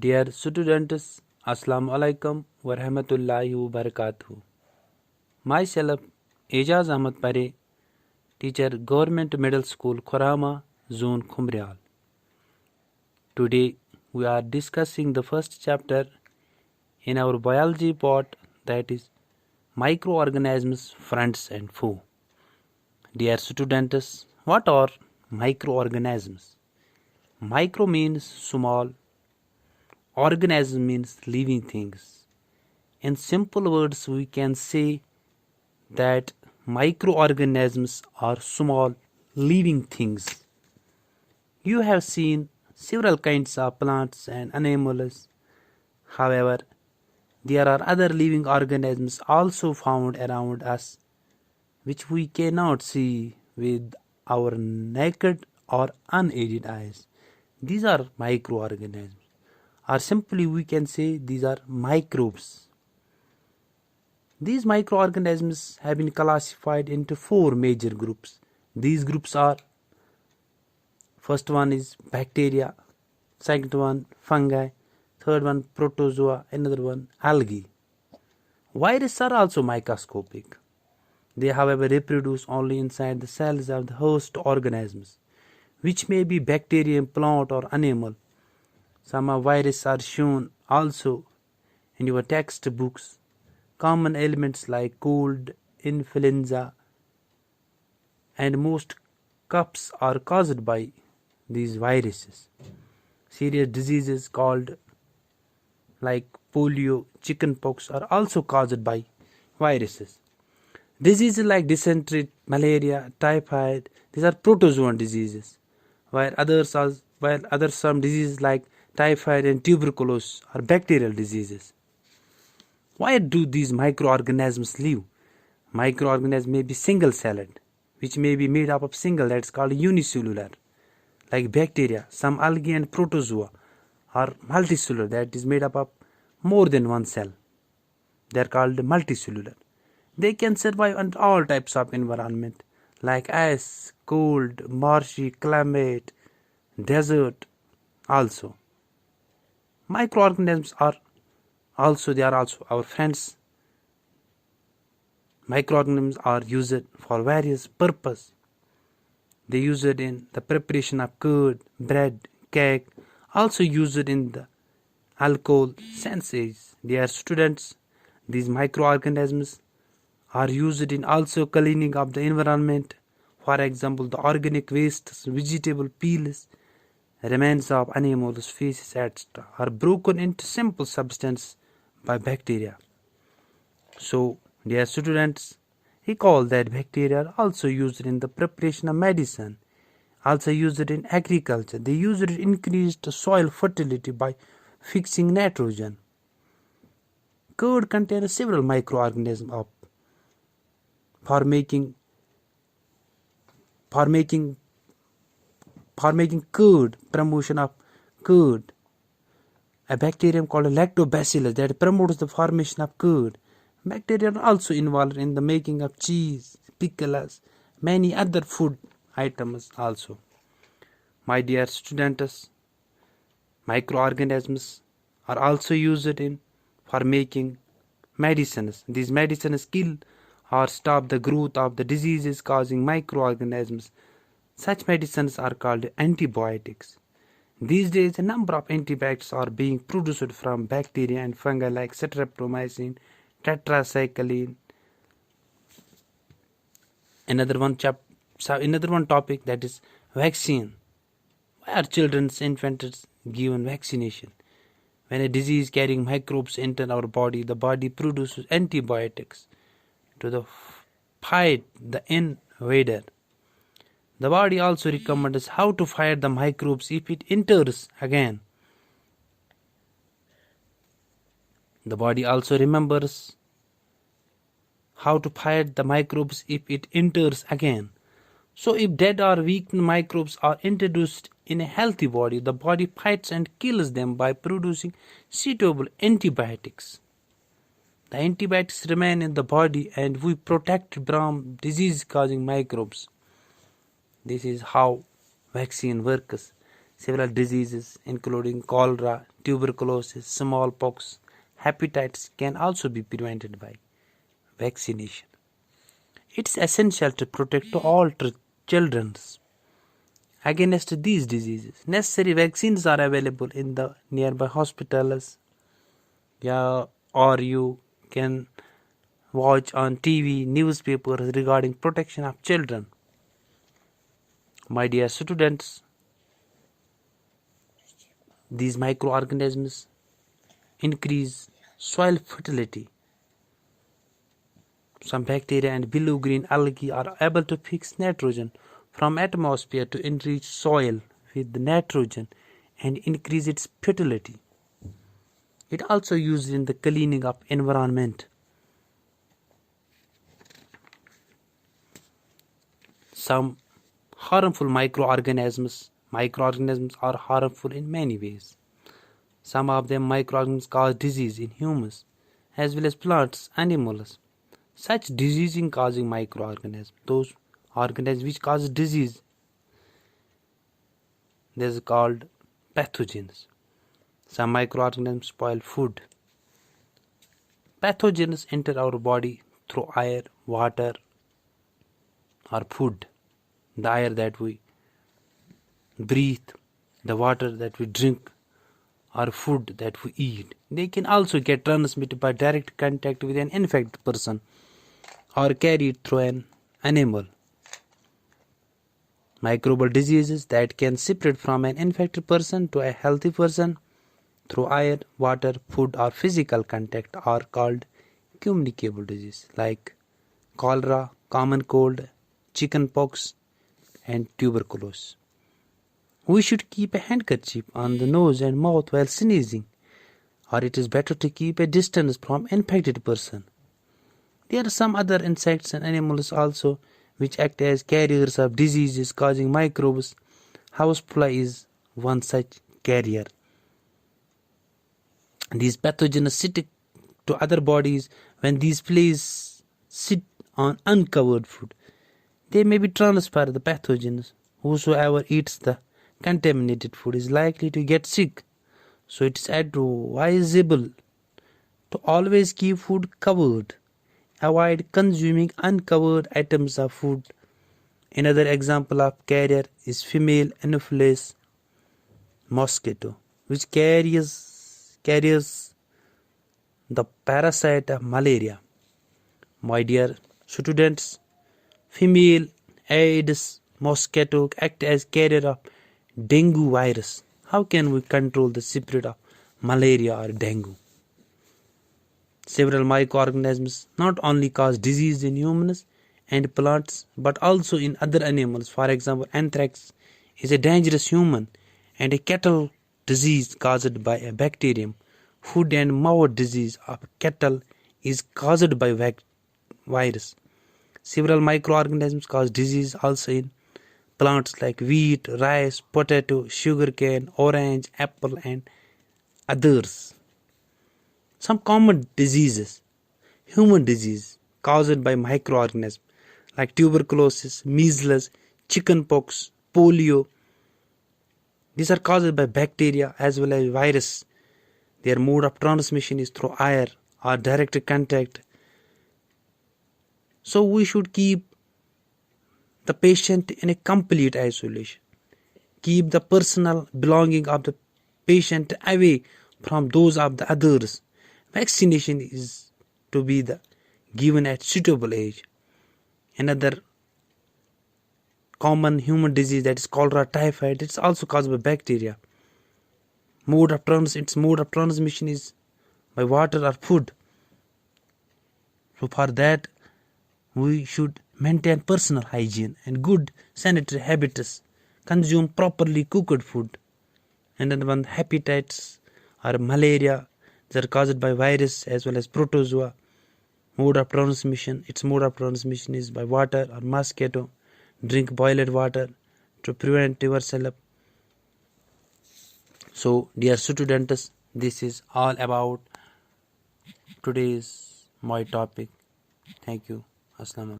Dear students, ALAIKUM warahmatullahi wabarakatuh. Myself, Aijaz Paray, teacher, Government Middle School, KHURHAMA, Zone KHUMERIYAL. Today, we are discussing the first chapter in our biology part, that is Microorganisms, Friends and Foe. Dear students, what are microorganisms? Micro means small, organism means living things. In simple words, we can say that microorganisms are small living things. You have seen several kinds of plants and animals. However, there are other living organisms also found around us which we cannot see with our naked or unaided eyes. These are microorganisms, or simply we can say these are microbes. These microorganisms have been classified into four major groups. These groups are: first one is bacteria, second one fungi, third one protozoa, another one algae. Viruses are also microscopic. They, however, reproduce only inside the cells of the host organisms, which may be bacterium, plant or animal. Some of viruses are shown also in your textbooks. Common elements like cold, influenza, and most coughs are caused by these viruses. Serious diseases called like polio, chickenpox are also caused by viruses. Diseases like dysentery, malaria, typhoid, these are protozoan diseases, while some diseases like typhoid and tuberculosis are bacterial diseases. Why do these microorganisms live? Microorganisms may be single-celled, which may be made up of single, that's called unicellular, like bacteria. Some algae and protozoa are multicellular, that is made up of more than one cell. They are called multicellular. They can survive under all types of environment, like ice, cold, marshy, climate, desert also. Microorganisms are also our friends. Microorganisms are used for various purposes. They use it in the preparation of curd, bread, cake, also used in the alcohol synthesis. Dear students, these microorganisms are used in also cleaning of the environment. For example, the organic wastes, vegetable peels, remains of animals, feces, etc. are broken into simple substance by bacteria. So, dear students, recall that bacteria are also used in the preparation of medicine, also used in agriculture. They use it to increase the soil fertility by fixing nitrogen. Curd contains several microorganisms for making curd, promotion of curd. A bacterium called lactobacillus that promotes the formation of curd. Bacteria are also involved in the making of cheese, pickles, many other food items also. My dear students, microorganisms are also used for making medicines. These medicines kill or stop the growth of the diseases causing microorganisms. Such medicines are called antibiotics. These days, a number of antibiotics are being produced from bacteria and fungi like streptomycin, tetracycline. Another one topic, that is vaccine. Why are children's infants given vaccination? When a disease carrying microbes enter our body, the body produces antibiotics to fight the invader. The body also recommends how to fight the microbes if it enters again. The body also remembers how to fight the microbes if it enters again. So if dead or weak microbes are introduced in a healthy body, the body fights and kills them by producing suitable antibiotics. The antibiotics remain in the body and we protect from disease-causing microbes. This is how vaccine works. Several diseases including cholera, tuberculosis, smallpox, hepatitis can also be prevented by vaccination. It's essential to protect all children against these diseases. Necessary vaccines are available in the nearby hospitals, or you can watch on TV, newspapers regarding protection of children. My dear students, these microorganisms increase soil fertility. Some bacteria and blue-green algae are able to fix nitrogen from atmosphere to enrich soil with nitrogen and increase its fertility. It also used in the cleaning of environment. Some harmful microorganisms. Microorganisms are harmful in many ways. Some of them microorganisms cause disease in humans as well as plants, animals. Such disease-causing microorganisms, those organisms which cause disease, they are called pathogens. Some microorganisms spoil food. Pathogens enter our body through air, water, or food. The air that we breathe, the water that we drink, or food that we eat. They can also get transmitted by direct contact with an infected person or carried through an animal. Microbial diseases that can spread from an infected person to a healthy person through air, water, food, or physical contact are called communicable disease, like cholera, common cold, chickenpox, and tuberculosis. We should keep a handkerchief on the nose and mouth while sneezing, or it is better to keep a distance from infected person. There are some other insects and animals also which act as carriers of diseases causing microbes. Housefly is one such carrier. These pathogens stick to other bodies when these flies sit on uncovered food. They may be transferred the pathogens. Whosoever eats the contaminated food is likely to get sick. So it is advisable to always keep food covered. Avoid consuming uncovered items of food. Another example of carrier is female Anopheles mosquito, which carries the parasite of malaria. My dear students, female Aedes mosquito act as carrier of dengue virus. How can we control the spread of malaria or dengue? Several microorganisms not only cause disease in humans and plants but also in other animals. For example, anthrax is a dangerous human and a cattle disease caused by a bacterium. Foot and mouth disease of cattle is caused by virus. Several microorganisms cause disease also in plants like wheat, rice, potato, sugarcane, orange, apple, and others. Some common diseases, human disease caused by microorganisms like tuberculosis, measles, chickenpox, polio. These are caused by bacteria as well as virus. Their mode of transmission is through air or direct contact. So we should keep the patient in a complete isolation. Keep the personal belonging of the patient away from those of the others. Vaccination is to be given at suitable age. Another common human disease, that is cholera, typhoid, it's also caused by bacteria. Its mode of transmission is by water or food. So for that, we should maintain personal hygiene and good sanitary habits. Consume properly cooked food. And then one, hepatitis or malaria, they are caused by virus as well as protozoa. Its mode of transmission is by water or mosquito. Drink boiled water to prevent yourself. So dear students, this is all about today's my topic. Thank you. ASLAM.